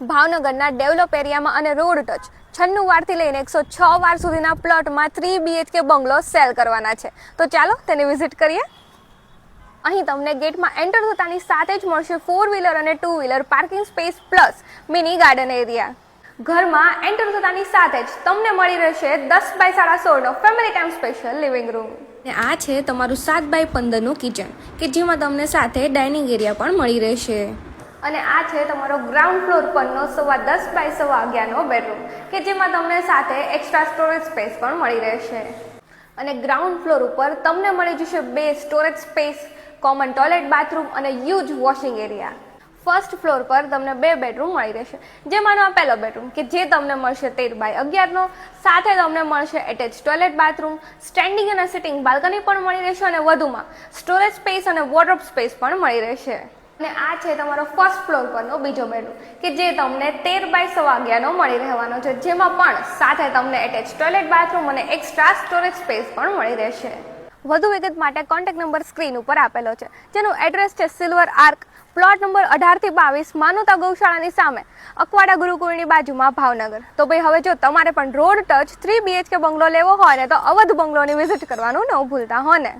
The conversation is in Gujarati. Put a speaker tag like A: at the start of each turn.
A: ભાવનગરના ડેવલપ એરિયામાં અને રોડ ટચ 96 વારથી લઈને 106 વાર સુધીના પ્લોટમાં 3 BHK બંગલો સેલ કરવાના છે. તો ચાલો તેને વિઝિટ કરીએ. અહીં તમને ગેટમાં એન્ટર થતાની સાથે જ મળશે 4 વ્હીલર અને 2 wheeler parking space plus mini garden area. ઘરમાં એન્ટર થતાની સાથે જ તમને મળી રહેશે 10 બાય 16.5 નો family time special living room. આ છે તમારું 7 બાય 15 નું કિચન કે જેમાં તમને સાથે ડાઇનિંગ એરિયા પણ મળી રહેશે. અને આ છે તમારો ગ્રાઉન્ડ ફ્લોર પરનો 10.25 બાય 11.5 નો બેડરૂમ કે જેમાં તમને સાથે એક્સ્ટ્રા સ્ટોરેજ સ્પેસ પણ મળી રહેશે. અને ગ્રાઉન્ડ ફ્લોર ઉપર તમને મળી જશે 2 storage space, common toilet, bathroom અને huge washing area. First floor પર તમને 2 બેડરૂમ મળી રહેશે, જેમાંનો આ પહેલો બેડરૂમ કે જે તમને મળશે 13 બાય 11 નો. સાથે તમને મળશે એટેચ ટોયલેટ, બાથરૂમ, સ્ટેન્ડિંગ અને સિટિંગ બાલ્કની પણ મળી રહેશે અને વધુમાં સ્ટોરેજ સ્પેસ અને વોર્ડરોબ સ્પેસ પણ મળી રહેશે. અને આ છે તમારો ફર્સ્ટ ફ્લોર પરનો બીજો બેડરૂમ કે જે તમને 13 બાય 11.5 નો મળી રહેવાનો છે, જેમાં પણ સાથે તમને એટેચ ટોયલેટ, બાથરૂમ અને એક્સ્ટ્રા સ્ટોરેજ સ્પેસ પણ મળી રહેશે. વધુ વિગત માટે કોન્ટેક્ટ નંબર સ્ક્રીન ઉપર આપેલો છે, જેનું એડ્રેસ છે સિલ્વર આર્ક, પ્લોટ નંબર 18 થી 22, માનવતા ગૌશાળાની સામે, અકવાડા ગુરુકુળની બાજુમાં, ભાવનગર. તો ભાઈ હવે જો તમારે પણ રોડ ટચ 3 BHK બંગલો લેવો હોય ને તો અવધ બંગલોની વિઝિટ કરવાનું ન ભૂલતા હો ને.